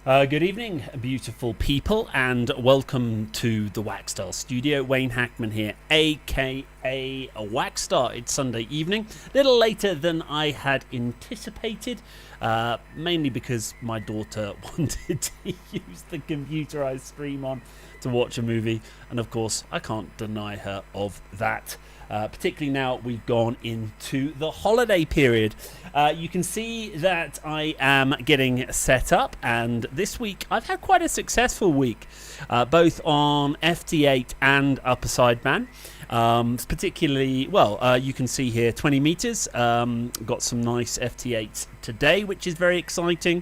Good evening, beautiful people, and welcome to the Whackstar studio. Wayne Hackman here, aka Whackstar. It's Sunday evening, a little later than I had anticipated, mainly because my daughter wanted to use the computerized stream on to watch a movie, and of course I can't deny her of that. Particularly now we've gone into the holiday period. You can see that I am getting set up, and this week I've had quite a successful week, both on FT8 and upper sideman. Particularly, well, you can see here 20 meters. Got some nice FT8s today, which is very exciting.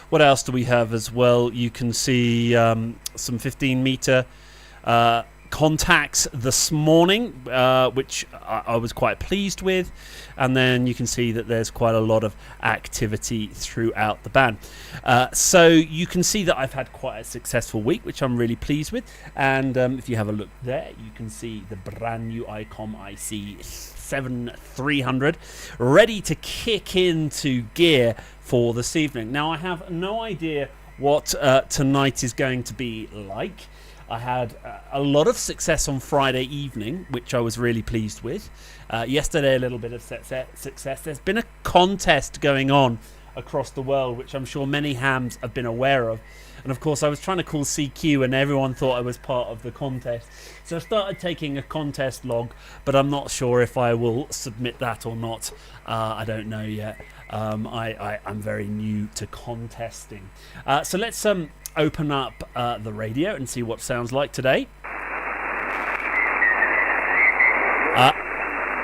What else do we have as well? You can see some 15 meter contacts this morning, which I was quite pleased with, and then you can see that there's quite a lot of activity throughout the band. So you can see that I've had quite a successful week, which I'm really pleased with. And if you have a look there, you can see the brand new ICOM IC 7300 ready to kick into gear for this evening. Now I have no idea what tonight is going to be like. I had a lot of success on Friday evening, which I was really pleased with. Yesterday, a little bit of success. There's been a contest going on across the world, which I'm sure many hams have been aware of. And of course, I was trying to call CQ and everyone thought I was part of the contest. So I started taking a contest log, but I'm not sure if I will submit that or not. I don't know yet. I'm very new to contesting. So let's open up the radio and see what sounds like today.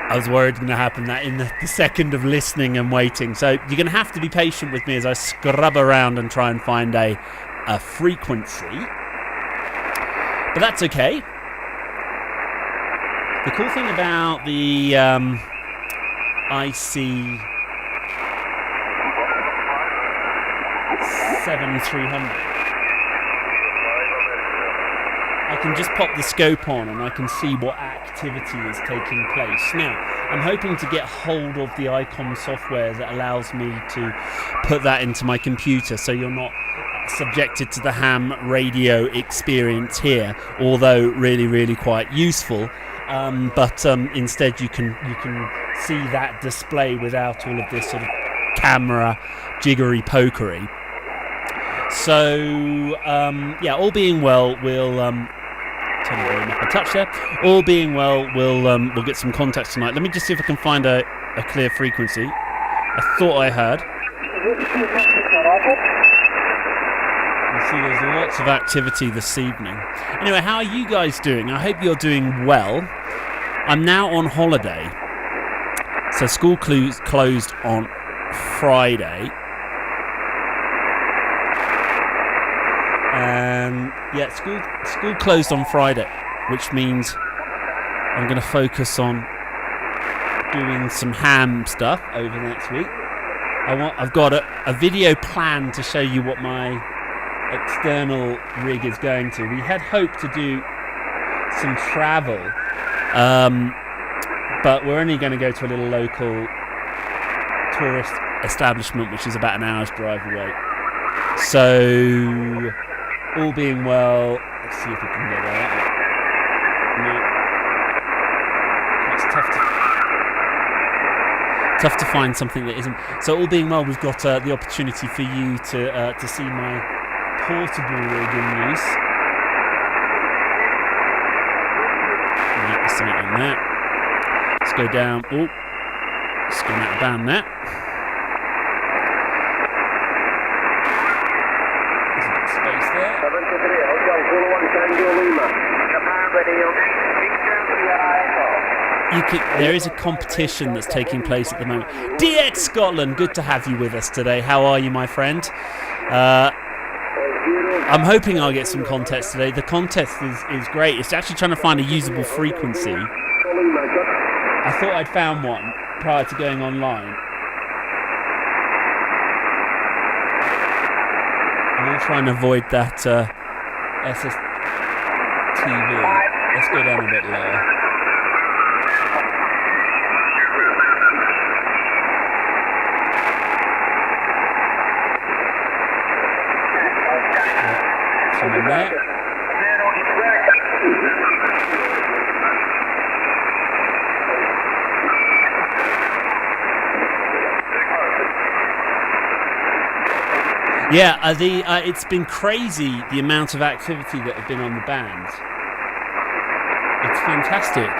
I was worried going to happen that in the second of listening and waiting. So you're going to have to be patient with me as I scrub around and try and find a frequency. But that's okay. The cool thing about the IC 7300, I can just pop the scope on and I can see what activity is taking place. Now, I'm hoping to get hold of the ICOM software that allows me to put that into my computer, so you're not subjected to the ham radio experience here, although really quite useful. But instead you can see that display without all of this sort of camera jiggery pokery. So yeah, all being well, we'll turn the volume up a touch there. All being well, we'll get some contacts tonight. Let me just see if I can find a clear frequency. I thought I had. You see, there's lots of activity this evening. Anyway, how are you guys doing? I hope you're doing well. I'm now on holiday, so school closed on Friday. And yeah, school closed on Friday, which means I'm going to focus on doing some ham stuff over the next week. I've got a video planned to show you what my external rig is going to. We had hoped to do some travel, but we're only going to go to a little local tourist establishment, which is about an hour's drive away. So, all being well, let's see if we can get that. No, it's tough to find something that isn't. So, all being well, we've got the opportunity for you to see my portable rig in use. There's something on that. Let's go down. Oh, just going out of band there. There's a bit of space there. There is a competition that's taking place at the moment. DX Scotland, good to have you with us today. How are you, my friend? I'm hoping I'll get some contests today. The contest is great. It's actually trying to find a usable frequency. I thought I'd found one prior to going online. I'm going to try and avoid that SSTV. Let's go down a bit lower. on there. Yeah, it's been crazy, the amount of activity that have been on the band. It's fantastic.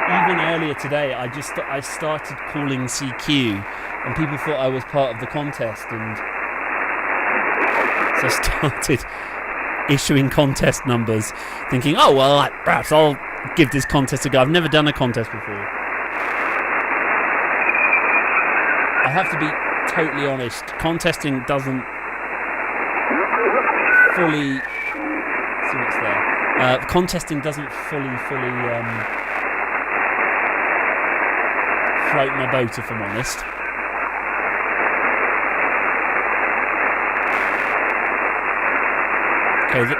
Even earlier today, I started calling CQ, and people thought I was part of the contest, and so I started issuing contest numbers, thinking, oh well, perhaps I'll give this contest a go. I've never done a contest before. I have to be totally honest, contesting doesn't fully see what's there. Contesting doesn't fully float my boat, if I'm honest. Okay.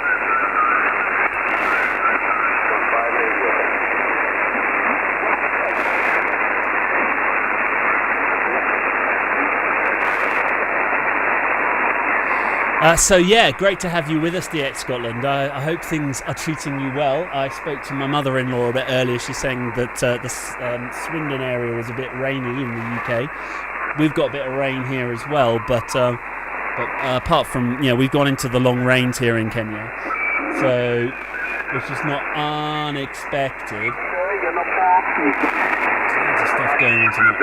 So yeah, great to have you with us, DX Scotland. I hope things are treating you well. I spoke to my mother-in-law a bit earlier. She's saying that the Swindon area was a bit rainy in the UK. We've got a bit of rain here as well, but apart from, we've gone into the long rains here in Kenya, so which is not unexpected. Lots of stuff going on tonight.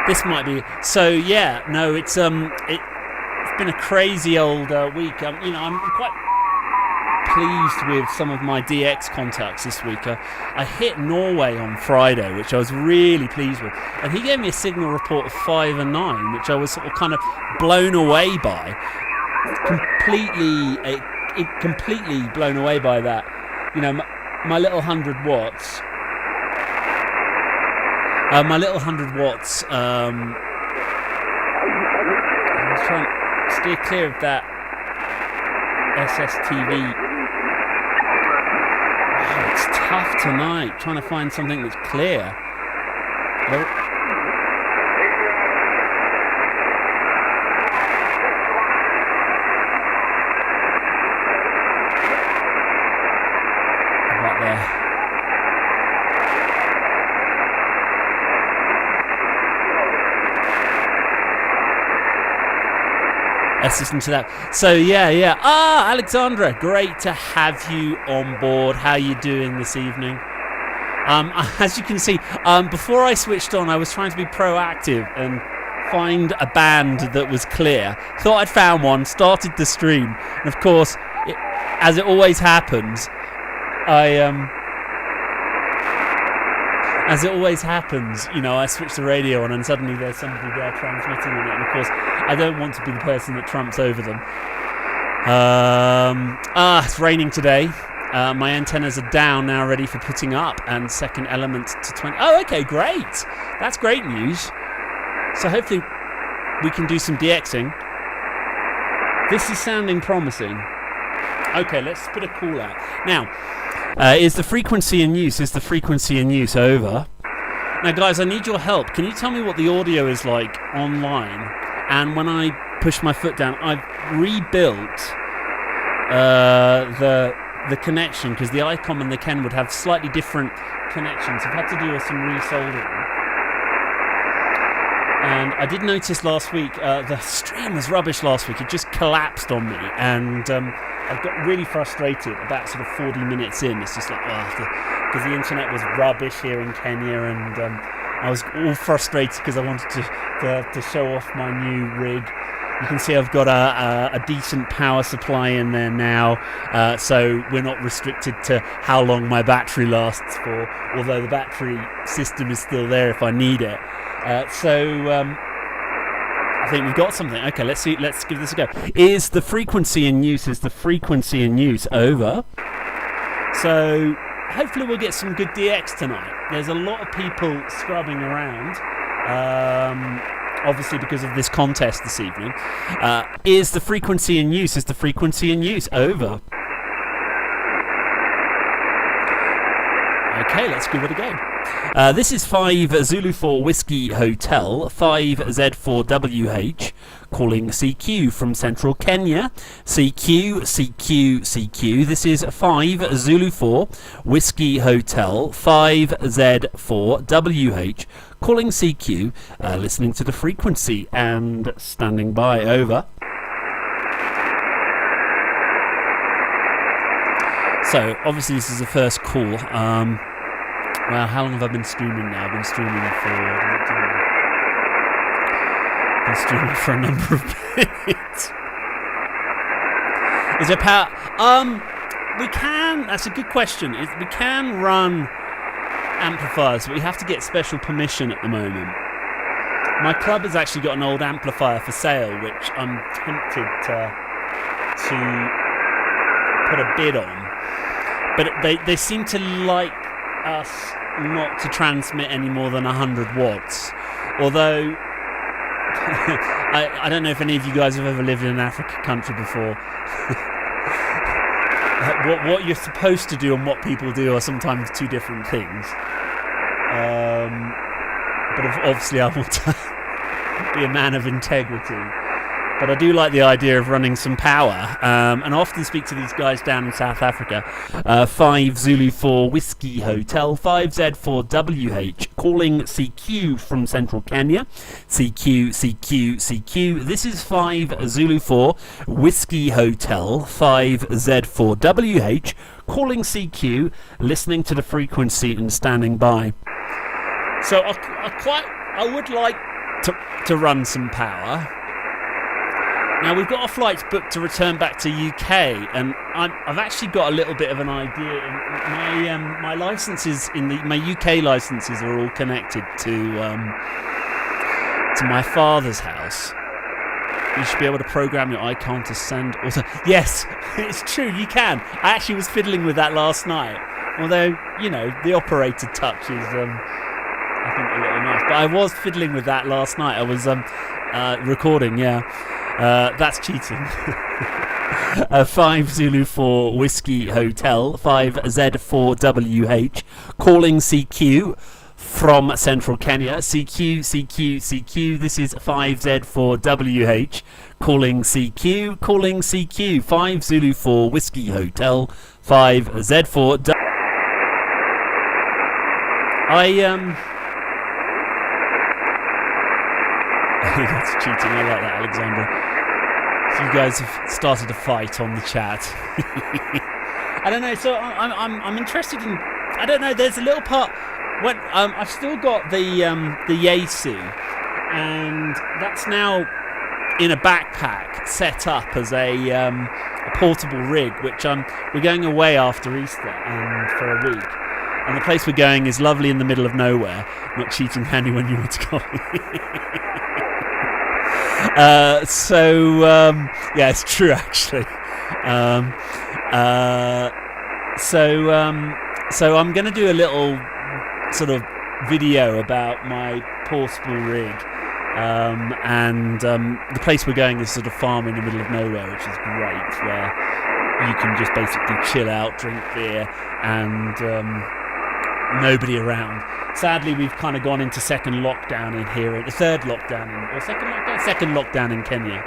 This might be so. Yeah, no, it's been a crazy old week. I'm quite pleased with some of my DX contacts this week. I hit Norway on Friday, which I was really pleased with, and he gave me a signal report of 5 and 9, which I was sort of kind of blown away by. Completely blown away by that. My little 100 watts. My little 100 watts, I was trying to steer clear of that SSTV. Oh, it's tough tonight, trying to find something that's clear. About there. Let's listen to that. So yeah. Alexandra, great to have you on board. How are you doing this evening? As you can see, before I switched on, I was trying to be proactive and find a band that was clear. Thought I'd found one, started the stream, and of course, as it always happens, I switch the radio on and suddenly there's somebody there transmitting on it, and of course I don't want to be the person that trumps over them. It's raining today. My antennas are down now, ready for putting up, and second element to 20. Oh, okay, great. That's great news. So hopefully we can do some DXing. This is sounding promising. Okay, let's put a call out. Now, is the frequency in use over? Now, guys, I need your help. Can you tell me what the audio is like online? And when I push my foot down, I've rebuilt the connection, because the ICOM and the Ken would have slightly different connections. I've had to do some resoldering. And I did notice last week, the stream was rubbish last week. It just collapsed on me, and I got really frustrated about sort of 40 minutes in. It's just like, because the internet was rubbish here in Kenya, and I was all frustrated because I wanted to show off my new rig. You can see I've got a decent power supply in there now, so we're not restricted to how long my battery lasts for, although the battery system is still there if I need it. I think we've got something. Okay, let's see. Let's give this a go. Is the frequency in use over? So hopefully we'll get some good DX tonight. There's a lot of people scrubbing around, obviously because of this contest this evening. Is the frequency in use over? Okay, let's give it a go. This is 5 Zulu 4 Whiskey Hotel, 5Z4WH, calling CQ from central Kenya. CQ, CQ, CQ. This is 5 Zulu 4 Whiskey Hotel, 5Z4WH, calling CQ, listening to the frequency and standing by. Over. So, obviously this is the first call. Well, how long have I been streaming now? I've been streaming for a number of minutes. Is there power? We can. That's a good question. We can run amplifiers, but we have to get special permission at the moment. My club has actually got an old amplifier for sale, which I'm tempted to put a bid on. But they seem to like us not to transmit any more than 100 watts. Although, I don't know if any of you guys have ever lived in an African country before. What you're supposed to do and what people do are sometimes two different things. But obviously I want to be a man of integrity. But I do like the idea of running some power, and I often speak to these guys down in South Africa. 5 Zulu 4 Whiskey Hotel, 5Z4WH, calling CQ from central Kenya. CQ, CQ, CQ. This is 5 Zulu 4 Whiskey Hotel, 5Z4WH, calling CQ, listening to the frequency and standing by. So I would like to run some power. Now, we've got our flights booked to return back to UK, and I've actually got a little bit of an idea. My licenses my UK licenses are all connected to my father's house. You should be able to program your icon to send. Also, yes, it's true. You can. I actually was fiddling with that last night. Although, the operator touch is, I think, a little nice. But I was fiddling with that last night. I was recording. Yeah. That's cheating. 5 Zulu 4 Whiskey Hotel, 5Z4WH, calling CQ from central Kenya. CQ, CQ, CQ. This is 5Z4WH, calling CQ, calling CQ. 5 Zulu 4 Whiskey Hotel, 5Z4. That's cheating. I like that, Alexandra. So you guys have started a fight on the chat. I don't know. So I'm interested in. I don't know. There's a little part when I've still got the Yaesu, and that's now in a backpack set up as a portable rig, which we're going away after Easter and for a week. And the place we're going is lovely in the middle of nowhere. Not cheating, handy when you want to go. Yeah, it's true actually. So I'm going to do a little sort of video about my portable rig, and the place we're going is sort of farm in the middle of nowhere, which is great, where you can just basically chill out, drink beer, and nobody around. Sadly, we've kind of gone into second lockdown in here, the third lockdown, second lockdown in Kenya.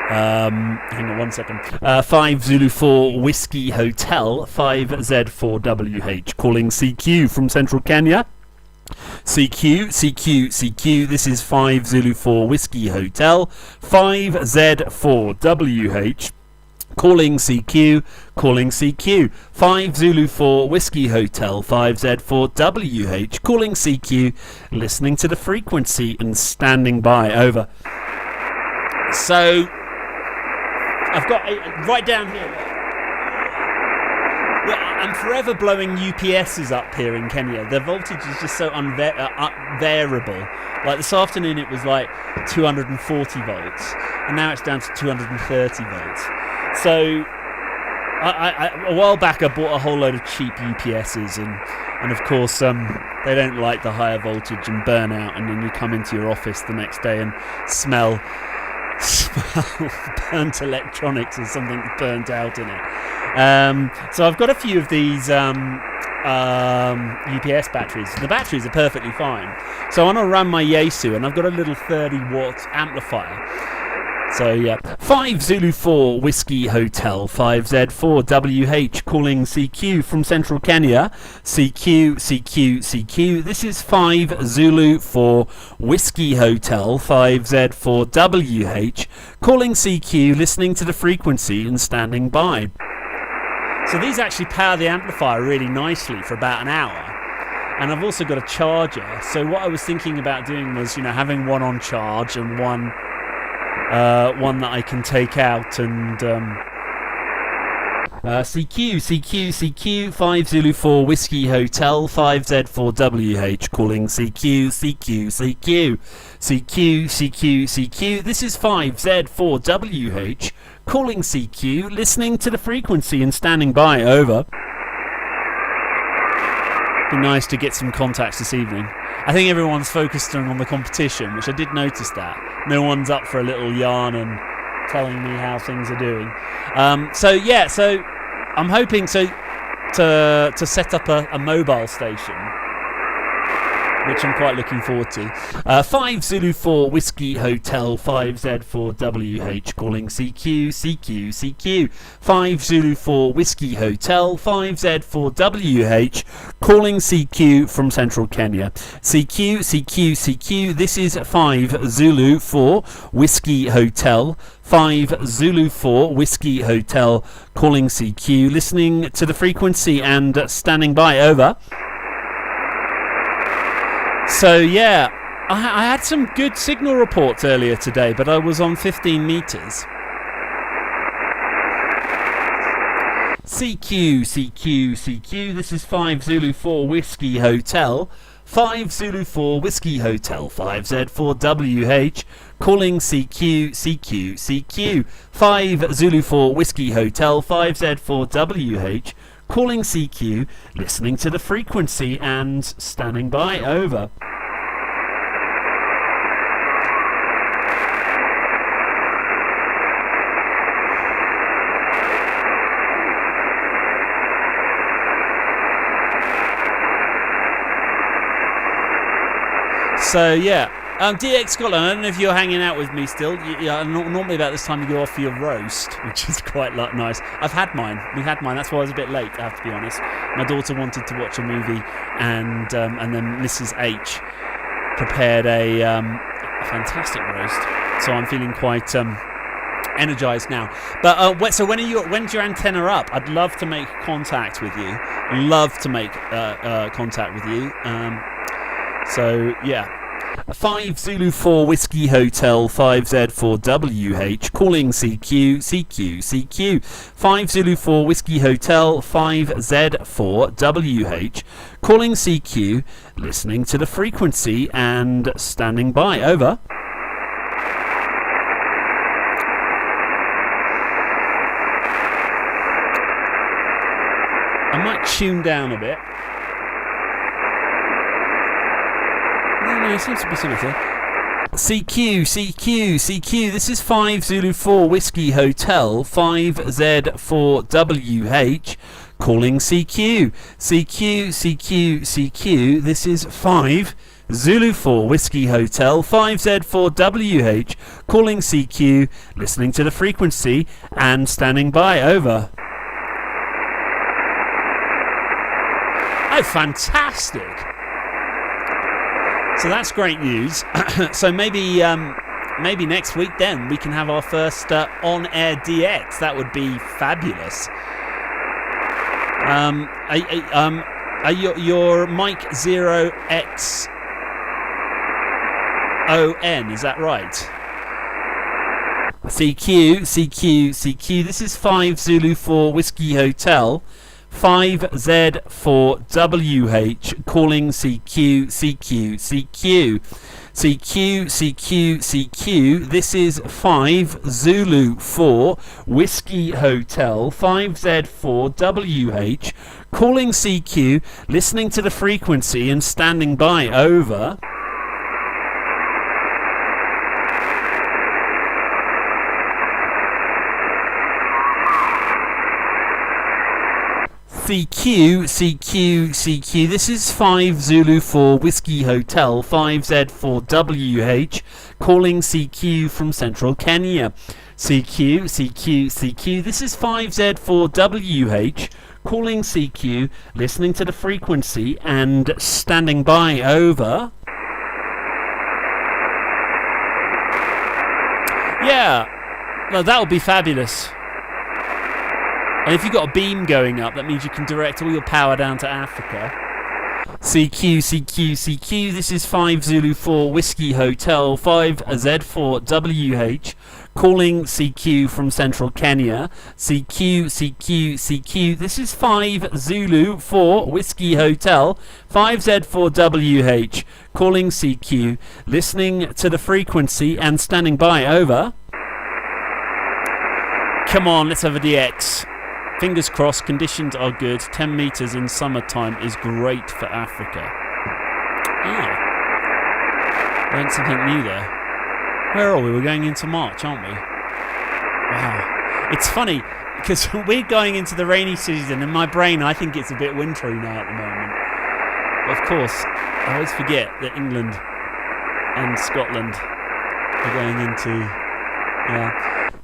Hang on one second. 5 Zulu 4 Whiskey Hotel, 5Z4WH, calling CQ from central Kenya. CQ, CQ, CQ. This is 5 Zulu 4 Whiskey Hotel, 5Z4WH. Calling CQ, calling CQ. 5 Zulu 4 Whiskey Hotel, 5Z4WH, calling CQ, listening to the frequency and standing by. Over. So, I've got right down here. Yeah, I'm forever blowing UPSs up here in Kenya. The voltage is just so variable. Like this afternoon it was like 240 volts, and now it's down to 230 volts. So, a while back I bought a whole load of cheap UPSs, and of course they don't like the higher voltage and burn out, and then you come into your office the next day and smell burnt electronics or something burnt out in it. So I've got a few of these UPS batteries. The batteries are perfectly fine. So I'm going to run my Yaesu, and I've got a little 30-watt amplifier. So yeah, 5 Zulu 4 Whiskey Hotel 5Z4WH calling CQ from Central Kenya. CQ, CQ, CQ. This is 5 Zulu 4 Whiskey Hotel 5Z4WH calling CQ, listening to the frequency and standing by. So these actually power the amplifier really nicely for about an hour. And I've also got a charger. So what I was thinking about doing was, having one on charge and one that I can take out and CQ, CQ, CQ, 5 Zulu 4 Whiskey Hotel 5Z4WH calling CQ, CQ, CQ, CQ, CQ, CQ. This is 5Z4WH calling CQ, listening to the frequency and standing by. Over. Be nice to get some contacts this evening. I think everyone's focused on the competition, which I did notice that. No one's up for a little yarn and telling me how things are doing. So I'm hoping to set up a mobile station, which I'm quite looking forward to. 5 Zulu 4 Whiskey Hotel 5Z4WH calling CQ, CQ, CQ. 5 Zulu 4 Whiskey Hotel 5Z4WH calling CQ from Central Kenya. CQ, CQ, CQ. This is 5 Zulu 4 Whiskey Hotel 5 Zulu 4 Whiskey Hotel calling CQ, listening to the frequency and standing by. Over. So yeah, I had some good signal reports earlier today, but I was on 15 meters. CQ, CQ, CQ. This is 5 Zulu 4 Whiskey Hotel 5 Zulu 4 Whiskey Hotel 5Z4WH calling CQ, CQ, CQ. 5 Zulu 4 Whiskey Hotel 5Z4WH calling CQ, listening to the frequency and standing by. Over. So yeah, DX Scotland, I don't know if you're hanging out with me still. Normally about this time you go off for your roast, which is quite nice. I've had mine. We had mine. That's why I was a bit late, I have to be honest. My daughter wanted to watch a movie, and then Mrs. H prepared a fantastic roast. So I'm feeling quite energized now. But so when's your antenna up? I'd love to make contact with you. So yeah. 5 Zulu 4 Whiskey Hotel 5Z4WH calling CQ, CQ, CQ. 5 Zulu 4 Whiskey Hotel 5Z4WH calling CQ, listening to the frequency and standing by. Over. I might tune down a bit. No, it seems to be something here. CQ, CQ, CQ. This is 5 Zulu 4 Whiskey Hotel 5Z4WH calling CQ, CQ, CQ, CQ. This is 5 Zulu 4 Whiskey Hotel 5Z4WH calling CQ, listening to the frequency and standing by. Over. Oh, fantastic. So that's great news. So maybe next week then we can have our first on-air DX. That would be fabulous. Your mic 0XON, is that right? CQ, CQ, CQ. This is 5 Zulu 4 Whiskey Hotel 5Z4WH calling CQ, CQ, CQ. CQ, CQ, CQ. This is 5 Zulu 4 Whiskey Hotel 5Z4WH calling CQ, listening to the frequency and standing by. Over. CQ, CQ, CQ. This is 5 Zulu 4 Whiskey Hotel, 5Z4WH, calling CQ from central Kenya. CQ, CQ, CQ. This is 5Z4WH, calling CQ, listening to the frequency and standing by. Over. Yeah, no, that would be fabulous. And if you've got a beam going up, that means you can direct all your power down to Africa. CQ, CQ, CQ. This is 5 Zulu 4 Whiskey Hotel, 5Z4WH, calling CQ from central Kenya. CQ, CQ, CQ. This is 5 Zulu 4 Whiskey Hotel, 5Z4WH, calling CQ, listening to the frequency and standing by. Over. Come on, let's have a DX. Fingers crossed, conditions are good. 10 metres in summertime is great for Africa. Learned something new there. Where are we? We're going into March, aren't we? Wow. It's funny, because we're going into the rainy season. In my brain, I think it's a bit wintry now at the moment. But of course, I always forget that England and Scotland are going into... Yeah.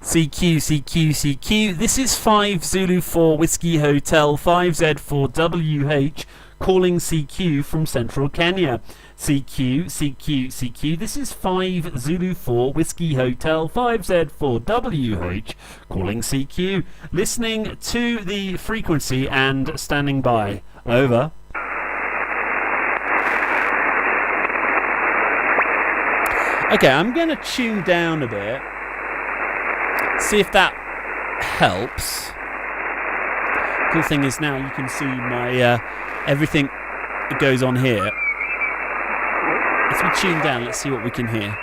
CQ, CQ, CQ. This is 5 Zulu 4 Whiskey Hotel, 5Z4WH, calling CQ from central Kenya. CQ, CQ, CQ. This is 5 Zulu 4 Whiskey Hotel, 5Z4WH, calling CQ, listening to the frequency and standing by. Over. Okay, I'm going to tune down a bit. See if that helps. Cool thing is now you can see my everything that goes on here. Let's be tuned down. Let's see what we can hear.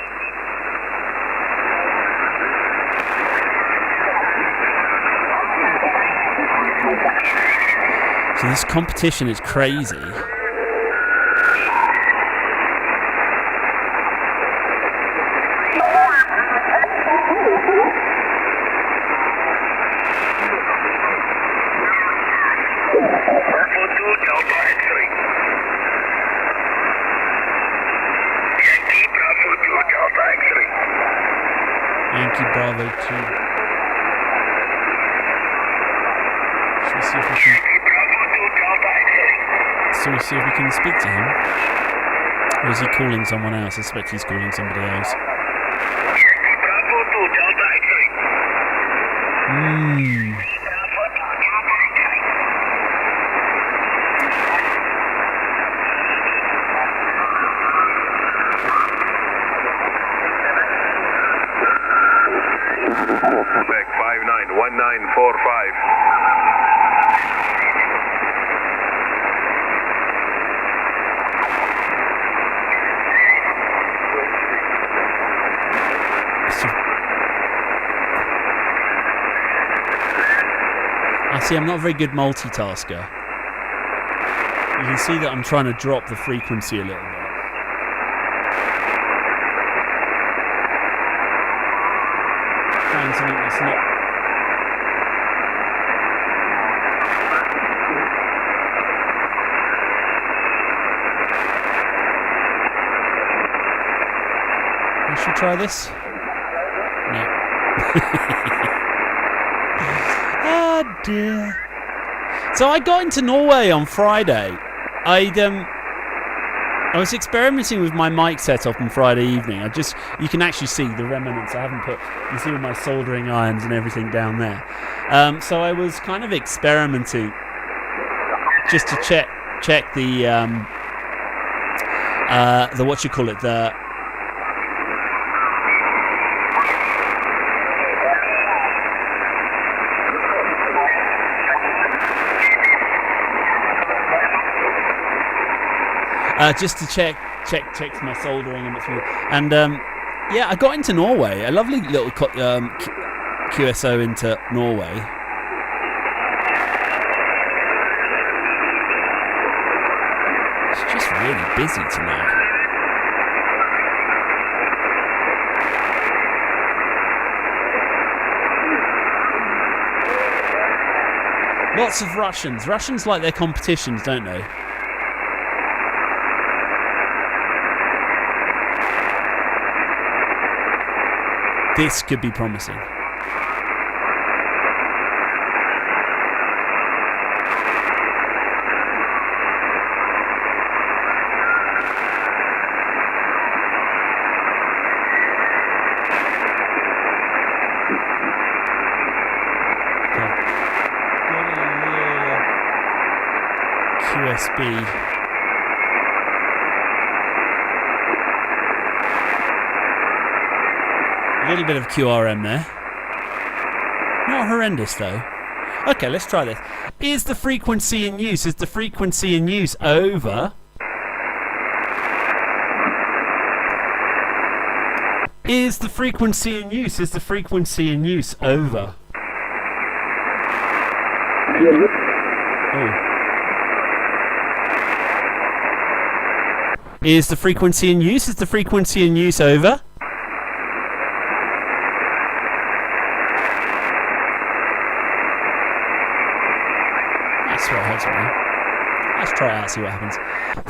So this competition is crazy. Yankee Bravo 2. Should we see if we can speak to him? Or is he calling someone else? I suspect he's calling somebody else. Quebec 591945. I see, I'm not a very good multitasker. You can see that I'm trying to drop the frequency a little bit. Trying something that's not... I should try this? No. Oh dear. So I got into Norway on Friday. I was experimenting with my mic setup on Friday evening. You can actually see the remnants. I haven't put, you see all my soldering irons and everything down there. So I was kind of experimenting just to check the what you call it, the just to check my soldering and what's and yeah, I got into Norway. A lovely little QSO into Norway. It's just really busy tonight. Lots of Russians. Russians like their competitions, don't they? This could be promising. QSB. A little bit of QRM there. Not horrendous though. Okay, let's try this. Is the frequency in use? Is the frequency in use over? Is the frequency in use? Is the frequency in use over? Oh. Is the frequency in use? Is the frequency in use over? That's what I heard something. Let's try it out, see what happens.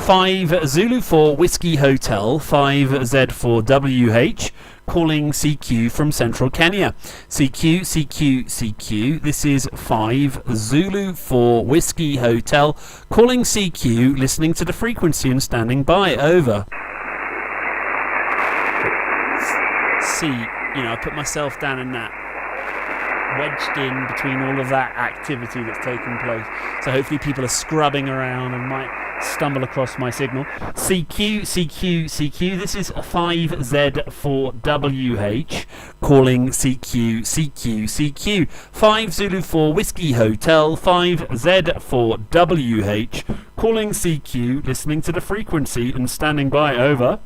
5 Zulu 4 Whiskey Hotel, 5Z4WH, calling CQ from Central Kenya. CQ, CQ, CQ. This is 5 Zulu 4 Whiskey Hotel, calling CQ, listening to the frequency and standing by. Over. See, I put myself down in that, wedged in between all of that activity that's taking place. So hopefully people are scrubbing around and might stumble across my signal. CQ, CQ, CQ. This is 5Z4WH calling CQ, CQ, CQ. 5 Zulu 4 Whiskey Hotel, 5Z4WH calling CQ, listening to the frequency and standing by. Over.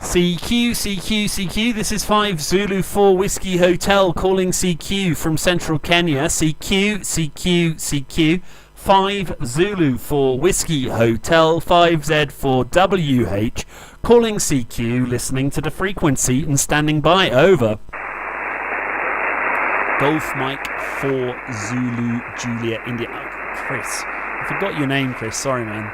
CQ, CQ, CQ. This is 5 Zulu 4 Whiskey Hotel calling CQ from Central Kenya. CQ, CQ, CQ. 5 Zulu 4 Whiskey Hotel, 5Z4WH calling CQ, listening to the frequency and standing by. Over. Golf Mike 4 Zulu Julia India. Oh, Chris, I forgot your name, Chris. Sorry, man.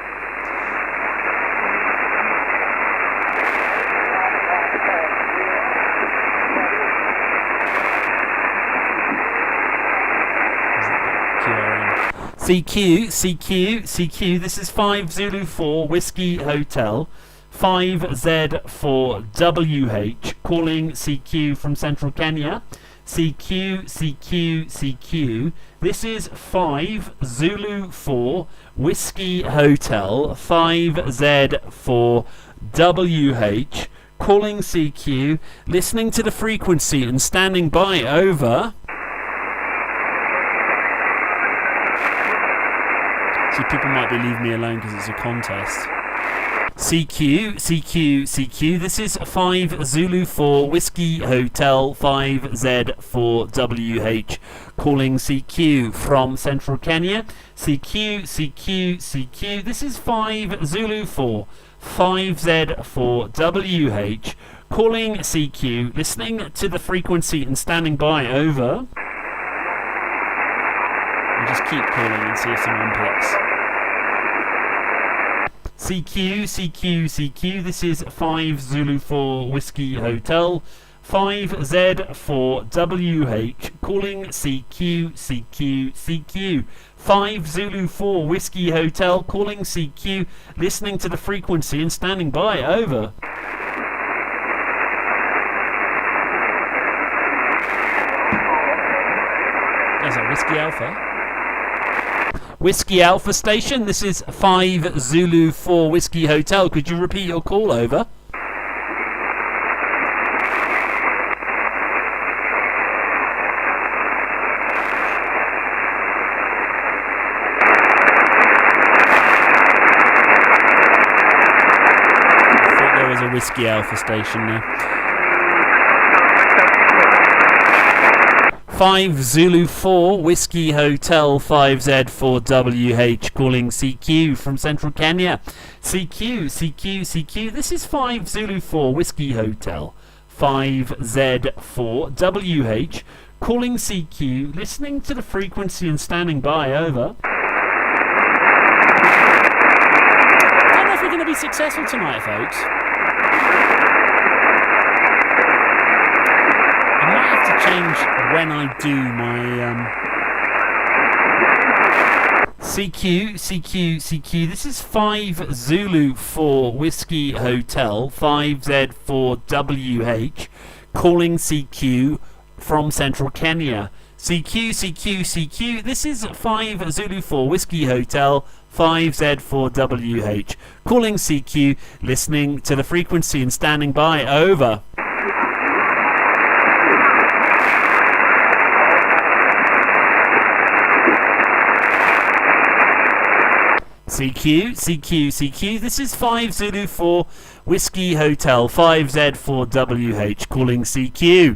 CQ, CQ, CQ. This is 5 Zulu 4 Whiskey Hotel, 5Z4WH calling CQ from Central Kenya. CQ, CQ, CQ. This is 5 Zulu 4 Whiskey Hotel, 5Z4WH calling CQ, listening to the frequency and standing by. Over. See, people might be leaving me alone because it's a contest. CQ, CQ, CQ. This is 5 Zulu 4 Whiskey Hotel, 5Z4WH calling CQ from Central Kenya. CQ, CQ, CQ. This is 5 Zulu 4 5Z4WH calling CQ, listening to the frequency and standing by. Over. And just keep calling and see if someone picks. CQ, CQ, CQ. This is 5 Zulu 4 Whiskey Hotel, 5Z4WH calling CQ, CQ, CQ. 5 Zulu 4 Whiskey Hotel calling CQ, listening to the frequency and standing by. Over. There's a Whiskey Alpha. Whiskey Alpha Station, this is 5 Zulu 4 Whiskey Hotel. Could you repeat your call? Over. I thought there was a Whiskey Alpha Station there. 5 Zulu 4 Whiskey Hotel 5Z4WH calling CQ from Central Kenya. CQ. This is 5 Zulu 4 Whiskey Hotel 5Z4WH calling CQ, listening to the frequency and standing by. Over. I don't know if we're going to be successful tonight, folks. I might have to change when I do my CQ. This is 5 Zulu 4 Whiskey Hotel 5Z4WH calling CQ from Central Kenya. CQ. This is 5 Zulu 4 Whiskey Hotel 5Z4WH calling CQ, listening to the frequency and standing by. Over. CQ. This is 5 Zulu 4 Whiskey Hotel 5Z4WH calling CQ.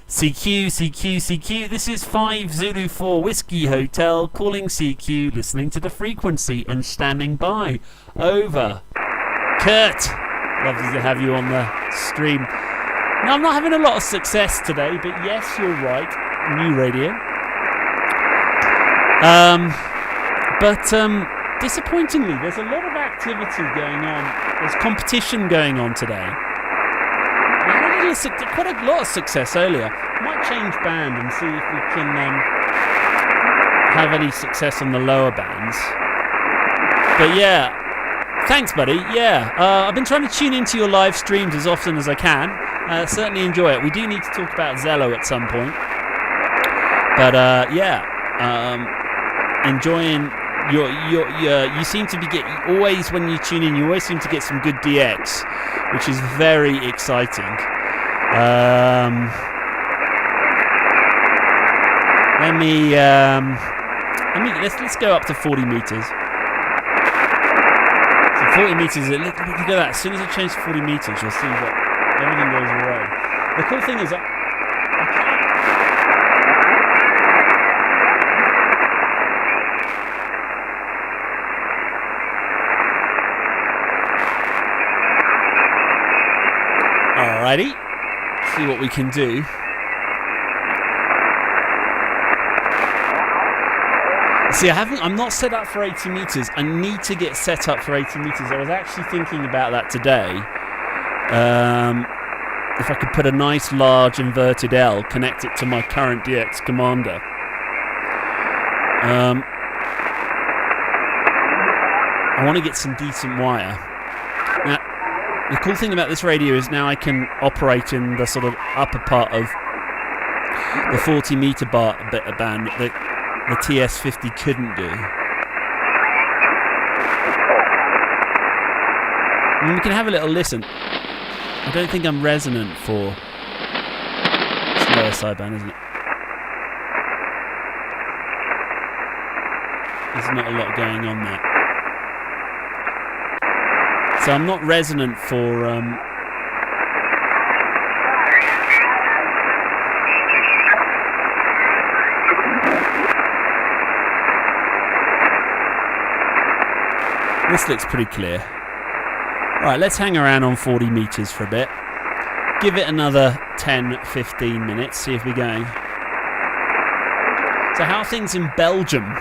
CQ. This is 5 Zulu 4 Whiskey Hotel calling CQ, listening to the frequency and standing by. Over. Kurt, lovely to have you on the stream. Now, I'm not having a lot of success today, but yes, you're right. New radio. Disappointingly, there's a lot of activity going on. There's competition going on today. I had quite a lot of success earlier. Might change band and see if we can have any success on the lower bands. But yeah, thanks, buddy. Yeah, I've been trying to tune into your live streams as often as I can. Certainly enjoy it. We do need to talk about Zello at some point. But enjoying. You seem to be always when you tune in. You always seem to get some good DX, which is very exciting. Let's go up to 40 meters. So 40 meters. Look at that. As soon as I change to 40 meters, you'll see that everything goes away. The cool thing is alrighty, see what we can do. See, I'm not set up for 80 meters. I need to get set up for 80 meters. I was actually thinking about that today. If I could put a nice large inverted L, connect it to my current DX Commander. I want to get some decent wire. Now, the cool thing about this radio is now I can operate in the sort of upper part of the 40 meter band that the TS50 couldn't do. And we can have a little listen. I don't think I'm resonant for... It's lower sideband, isn't it? There's not a lot going on there. So I'm not resonant for... This looks pretty clear. Right, let's hang around on 40 meters for a bit. Give it another 10-15 minutes, see if we're going. So how are things in Belgium?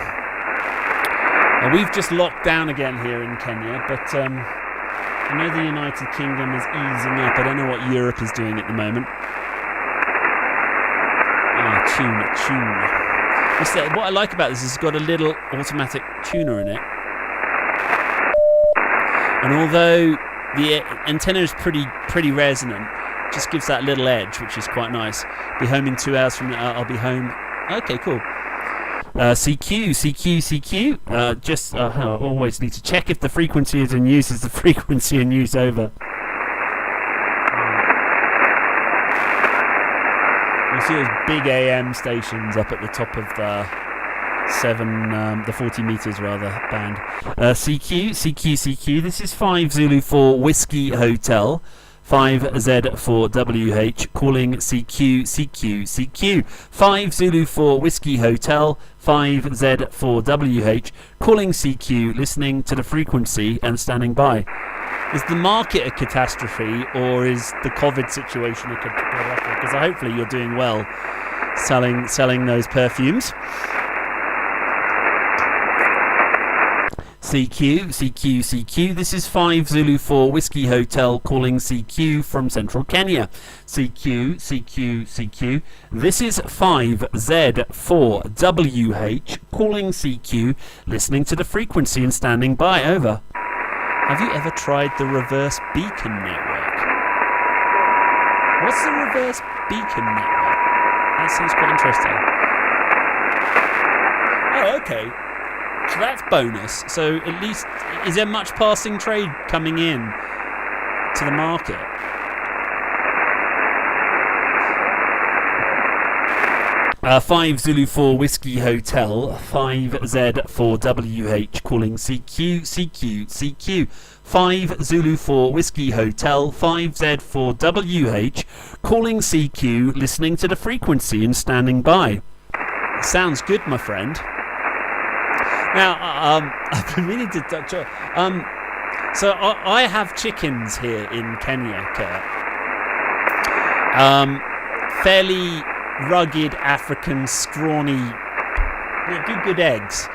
We've just locked down again here in Kenya, but I know the United Kingdom is easing up. I don't know what Europe is doing at the moment. Tune. What I like about this is it's got a little automatic tuner in it. And although the antenna is pretty resonant, it just gives that little edge, which is quite nice. Be home in 2 hours from now. I'll be home. Okay, cool. CQ. I always need to check if the frequency is in use. Is the frequency in use? Over. You see those big AM stations up at the top of the 40 meters rather band. CQ. This is 5 Zulu 4 Whiskey Hotel 5Z4WH, calling CQ, CQ, CQ. 5 Zulu 4 Whiskey Hotel, 5Z4WH, calling CQ, listening to the frequency and standing by. Is the market a catastrophe, or is the COVID situation a catastrophe? Because hopefully you're doing well selling those perfumes. CQ, CQ, CQ. This is 5 Zulu 4 Whiskey Hotel calling CQ from Central Kenya. CQ, CQ, CQ. This is 5Z4WH calling CQ, listening to the frequency and standing by. Over. Have you ever tried the reverse beacon network? What's the reverse beacon network? That seems quite interesting. Oh, okay. So that's bonus. So at least, is there much passing trade coming in to the market? Five Zulu 4 Whiskey Hotel, 5Z4WH calling CQ, CQ, CQ. 5 Zulu 4 Whiskey Hotel, 5Z4WH calling CQ, listening to the frequency and standing by. Sounds good, my friend. Now, I've been meaning to touch on. So I have chickens here in Kenya, Kurt. Fairly rugged African, scrawny, good eggs.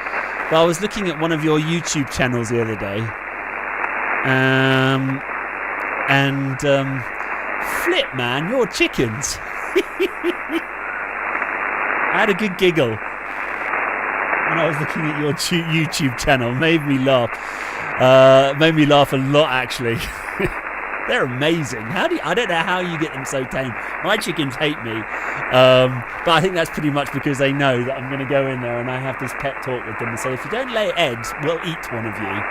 But I was looking at one of your YouTube channels the other day, flip, man, your chickens. I had a good giggle when I was looking at your YouTube channel. Made me laugh a lot, actually. They're amazing. I don't know how you get them so tame. My chickens hate me, but I think that's pretty much because they know that I'm going to go in there and I have this pep talk with them and say, if you don't lay eggs, we'll eat one of you.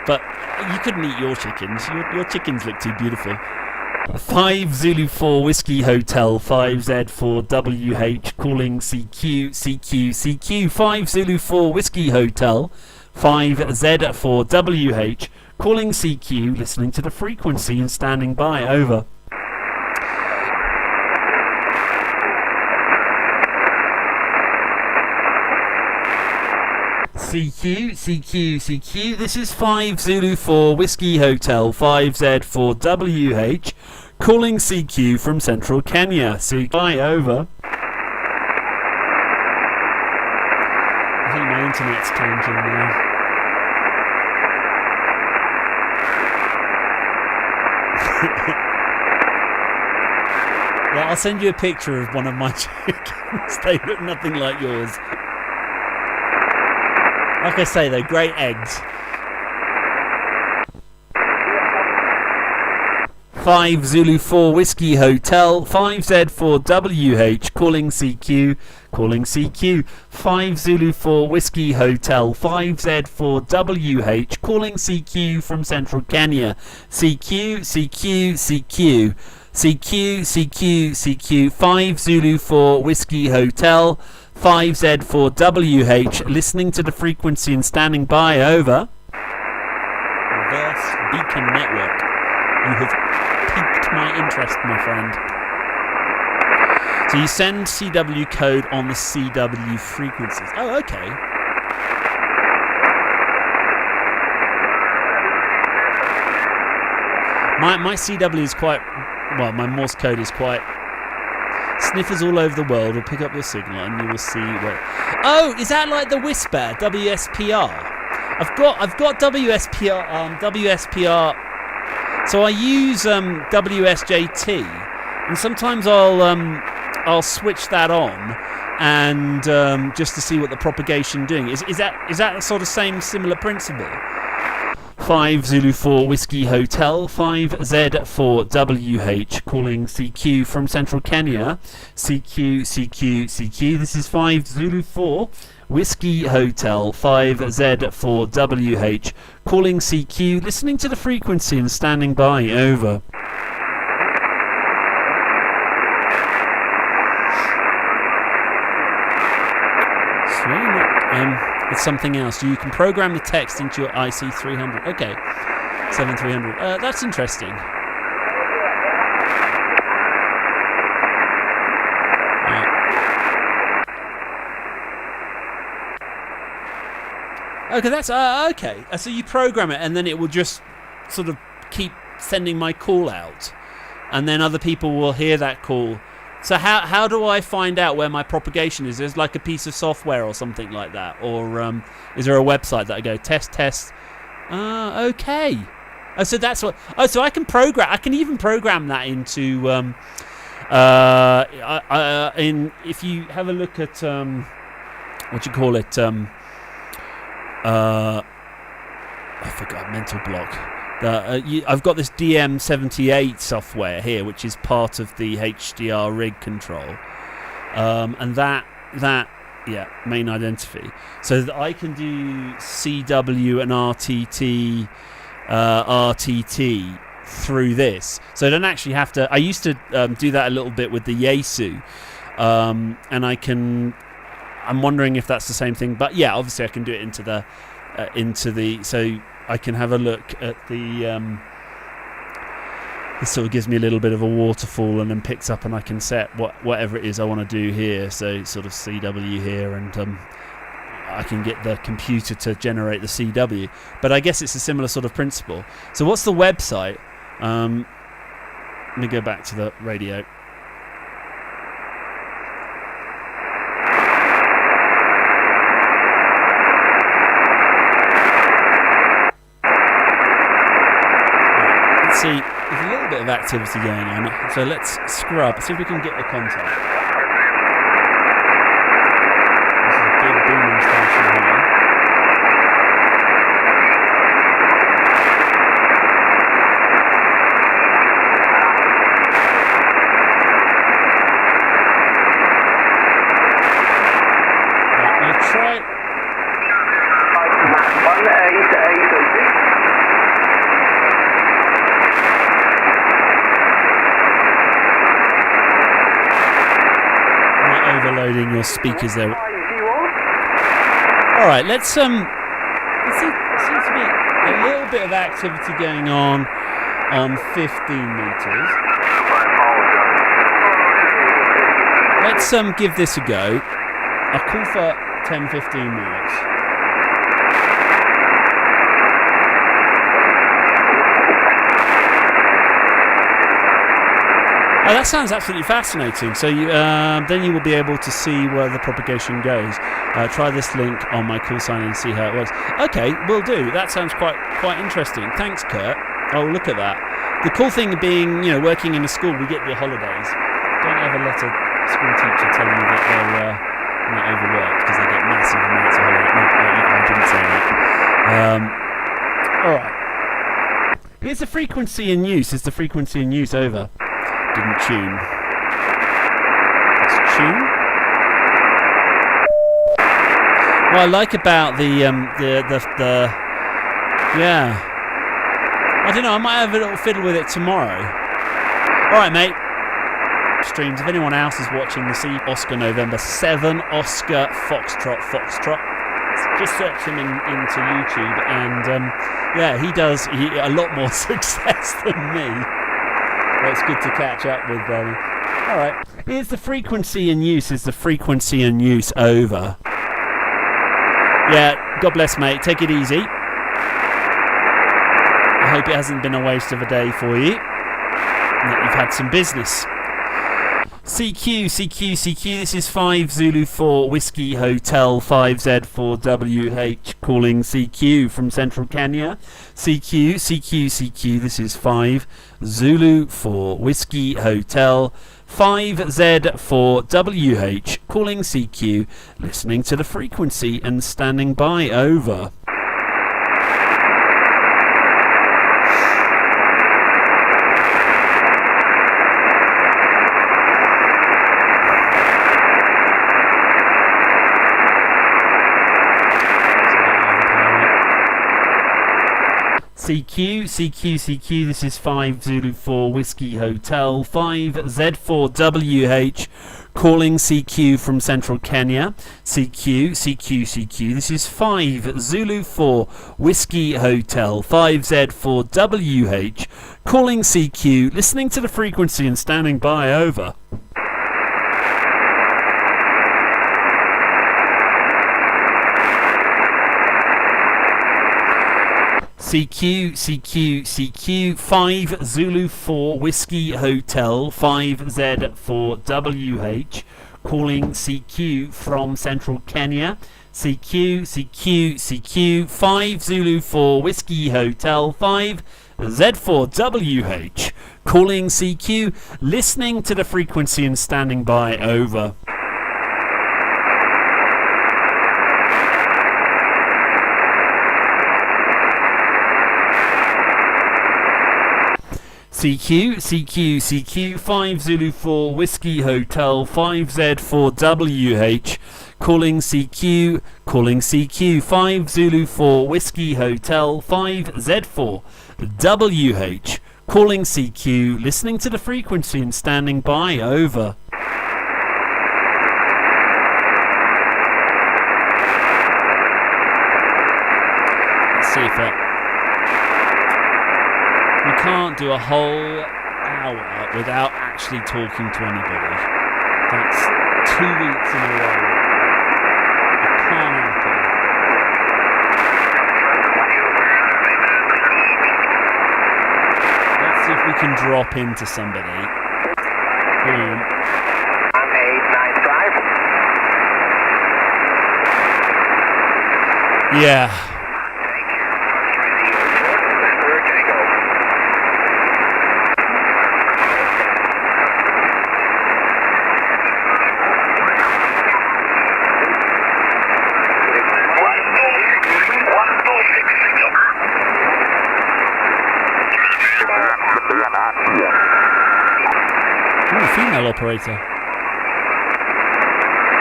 But you couldn't eat your chickens. Your chickens look too beautiful. 5 Zulu 4 Whiskey Hotel, 5Z4WH calling CQ, CQ, CQ. 5 Zulu 4 Whiskey Hotel, 5Z4WH calling CQ, listening to the frequency and standing by. Over. CQ, CQ, CQ. This is 5 Zulu 4 Whiskey Hotel, 5Z4WH calling CQ from Central Kenya. CQ, over. I think my internet's tanking now. Yeah, I'll send you a picture of one of my chickens. They look nothing like yours. Like I say, they're great eggs. 5 Zulu 4 Whiskey Hotel, 5Z4WH calling CQ, calling CQ. 5 Zulu 4 Whiskey Hotel, 5Z4WH calling CQ from Central Kenya. CQ, CQ, CQ. CQ, CQ, CQ. 5 Zulu 4 Whiskey Hotel, 5Z4WH, listening to the frequency and standing by. Over. Reverse Beacon Network. You have piqued my interest, my friend. So you send CW code on the CW frequencies. Oh, okay. My CW is quite, well, my Morse code is quite... Sniffers all over the world will pick up your signal and you will see where... Oh, is that like the Whisper, WSPR? I've got WSPR, so I use WSJT, and sometimes I'll switch that on and just to see what the propagation doing is. Is that the sort of similar principle? 5 Zulu 4 Whiskey Hotel, 5Z4WH calling CQ from Central Kenya. CQ, CQ, CQ. This is 5 Zulu 4 Whiskey Hotel, 5Z4WH calling CQ, listening to the frequency and standing by. Over. It's something else. You can program the text into your IC300. Okay. 7300. That's interesting. Okay, that's okay. So you program it, and then it will just sort of keep sending my call out, and then other people will hear that call. So how do I find out where my propagation is? There's like a piece of software or something like that, or is there a website that I go test? Okay. Oh, so that's what. Oh, so I can program. I can even program that into. If you have a look at what do you call it? I forgot, mental block. I've got this DM78 software here, which is part of the HDR rig control, and that main identity, so that I can do CW and RTT through this. So I don't actually have to. I used to do that a little bit with the Yaesu, and I'm wondering if that's the same thing, but yeah, obviously I can do it into the so I can have a look at the this sort of gives me a little bit of a waterfall, and then picks up, and I can set whatever it is I want to do here, so sort of CW here, and I can get the computer to generate the CW. But I guess it's a similar sort of principle. So what's the website? Let me go back to the radio. See, there's a little bit of activity going on, so let's scrub, see if we can get the contact. This is a big booming station here. Right, we'll try it. Overloading your speakers there. All right, let's see. There seems to be a little bit of activity going on 15 meters. Let's give this a go. I'll call for 10-15 minutes. Oh, that sounds absolutely fascinating. So then you will be able to see where the propagation goes. Try this link on my call sign and see how it works. Okay, will do. That sounds quite interesting. Thanks, Kurt. Oh, look at that. The cool thing being, working in a school, we get the holidays. Don't ever let a school teacher tell you that they're not overworked, because they get massive amounts of holidays. No, I didn't say that. All right. Here's the frequency in use. Is the frequency in use over? Didn't tune. Let's tune. What I like about the yeah, I don't know, I might have a little fiddle with it tomorrow. Alright, mate. Streams. If anyone else is watching the Oscar November 7 Oscar Foxtrot, just search him into YouTube, and yeah, he does a lot more success than me. Well, it's good to catch up with them. All right, here's the frequency in use. Is the frequency in use over? Yeah, God bless, mate. Take it easy. I hope it hasn't been a waste of a day for you, and that you've had some business. CQ. This is 5 Zulu 4 Whiskey Hotel 5Z4WH calling CQ from Central Kenya. CQ. This is 5 Zulu 4 Whiskey Hotel 5Z4WH calling CQ, listening to the frequency and standing by. Over. CQ, this is 5 Zulu 4 Whiskey Hotel, 5Z4WH, calling CQ from Central Kenya. CQ, this is 5 Zulu 4 Whiskey Hotel, 5Z4WH, calling CQ, listening to the frequency and standing by, over. CQ, 5 Zulu 4 Whiskey Hotel, 5Z4WH, calling CQ from Central Kenya. CQ, 5 Zulu 4 Whiskey Hotel, 5Z4WH, calling CQ, listening to the frequency and standing by, over. CQ, 5 Zulu 4 Whiskey Hotel, 5Z4WH, calling CQ, 5 Zulu 4 Whiskey Hotel, 5Z4WH, calling CQ, listening to the frequency and standing by, over. Let's see if we can't do a whole hour without actually talking to anybody. That's 2 weeks in a row. It can't happen. Let's see if we can drop into somebody. Boom. Yeah. Female operator.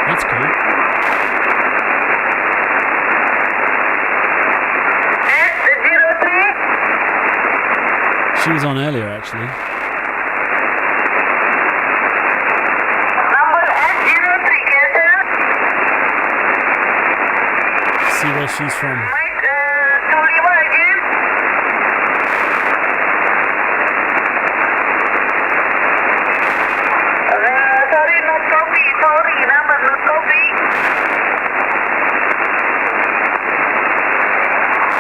That's cool. She was on earlier, actually. See where she's from.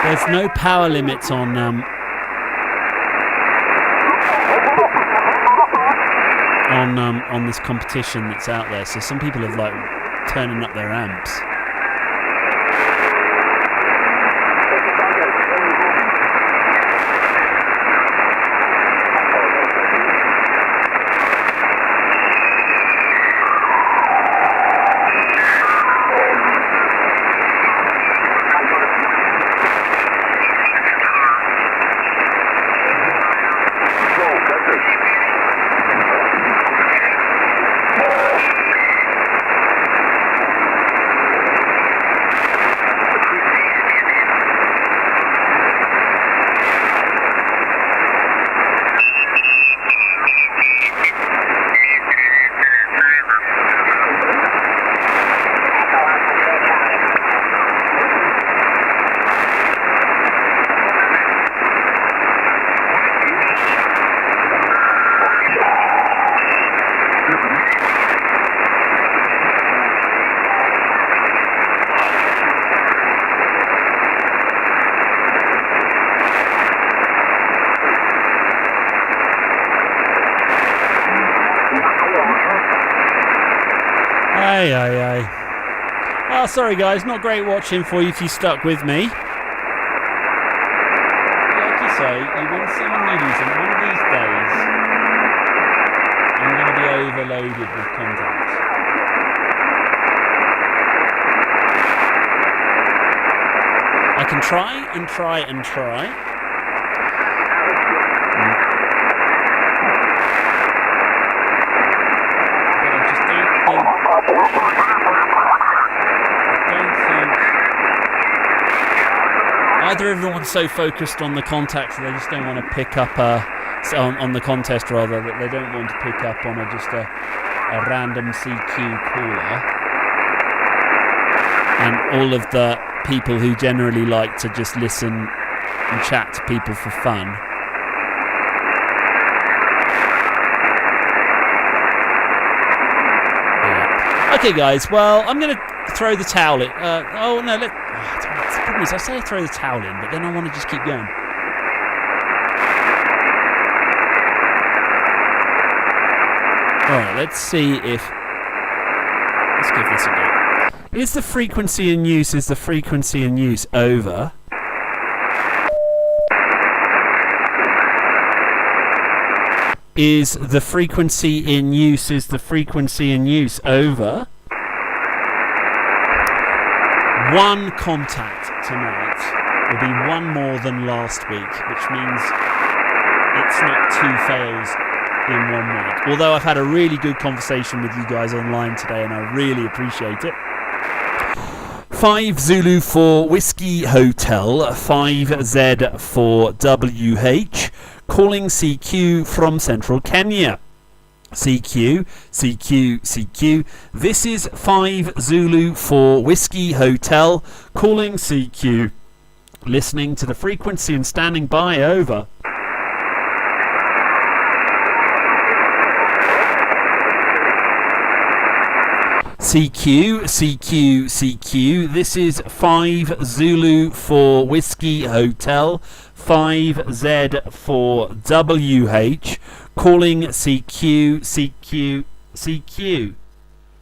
There's no power limits on this competition that's out there, so some people have like turning up their amps. Aye. Oh, sorry guys, not great watching for you if you stuck with me. Like you say, you win some and you lose them. One of these days, I'm going to be overloaded with content. I can try and try and try. But I just don't think... I whether everyone's so focused on the contact that they just don't want to pick up on the contest rather, that they don't want to pick up on just a random CQ caller, and all of the people who generally like to just listen and chat to people for fun. Yeah. Okay, guys. Well, I'm going to throw the towel in. The problem is, I say throw the towel in, but then I want to just keep going. Alright, let's see if... Let's give this a go. Is the frequency in use over? Is the frequency in use over? One contact tonight will be one more than last week, which means it's not 2 fails in 1 week. Although I've had a really good conversation with you guys online today, and I really appreciate it. 5 Zulu for Whiskey Hotel, 5Z for WH, calling CQ from Central Kenya. CQ. This is 5 Zulu for Whiskey Hotel, calling CQ. Listening to the frequency and standing by, over. CQ. This is 5 Zulu for Whiskey Hotel, 5Z for WH, calling CQ.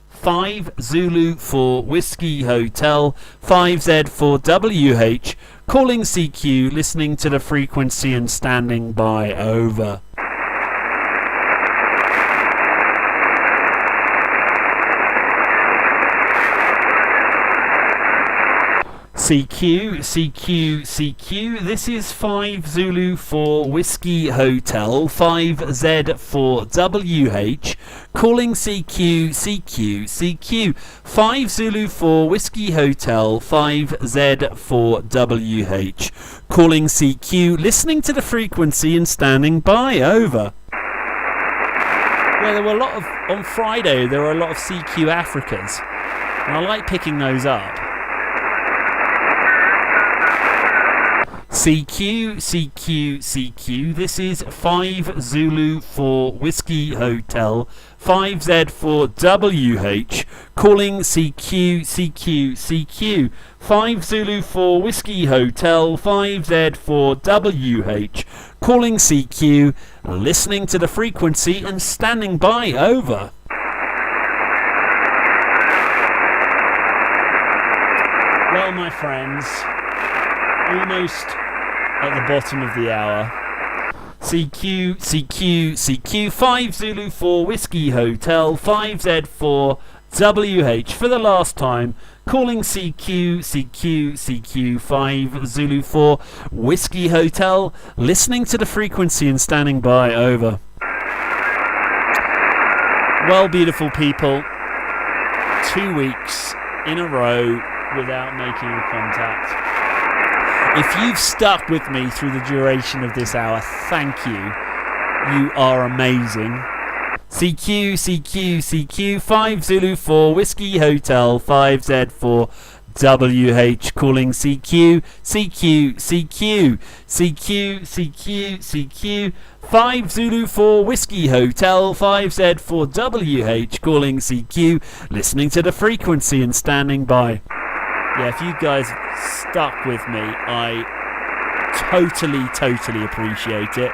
5 Zulu for Whiskey Hotel, 5Z for WH, calling CQ, listening to the frequency and standing by, over. CQ. This is 5 Zulu for Whiskey Hotel, 5Z for WH, calling CQ. 5 Zulu for Whiskey Hotel, 5Z for WH, calling CQ, listening to the frequency and standing by, over. Yeah, on Friday there were a lot of CQ Africas, and I like picking those up. CQ. This is 5 Zulu for Whiskey Hotel, 5Z for WH, calling CQ. 5 Zulu for Whiskey Hotel, 5Z for WH, calling CQ, listening to the frequency and standing by, over. Well, my friends, almost at the bottom of the hour. CQ. 5 Zulu for Whiskey Hotel, 5Z for WH for the last time, calling CQ. 5 Zulu for Whiskey Hotel, listening to the frequency and standing by, over. Well, beautiful people, 2 weeks in a row without making a contact. If you've stuck with me through the duration of this hour, thank you. You are amazing. CQ. 5 Zulu for Whiskey Hotel, 5Z for WH, calling CQ. 5 Zulu for Whiskey Hotel, 5Z for WH, calling CQ, listening to the frequency and standing by. Yeah, if you guys stuck with me, I totally appreciate it.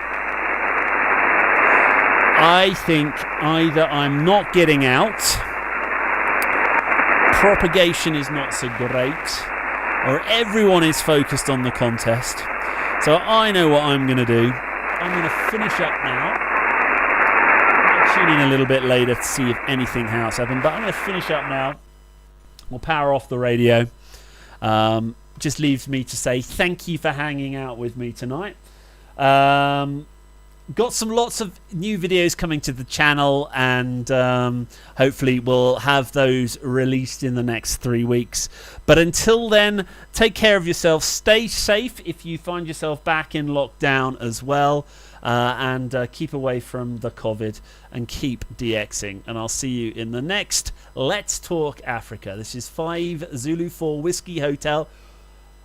I think either I'm not getting out, propagation is not so great, or everyone is focused on the contest. So I know what I'm going to do. I'm going to finish up now. I'll tune in a little bit later to see if anything else happened, but I'm going to finish up now. We'll power off the radio. Just leaves me to say thank you for hanging out with me tonight. got lots of new videos coming to the channel, and hopefully we'll have those released in the next 3 weeks. But until then, take care of yourself, stay safe if you find yourself back in lockdown as well, and keep away from the COVID and keep DXing. And I'll see you in the next Let's Talk Africa. This is 5 Zulu 4 Whiskey Hotel,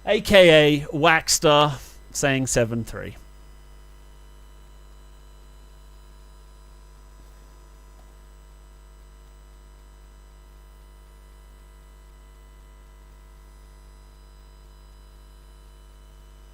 aka Whackstar, saying 7-3.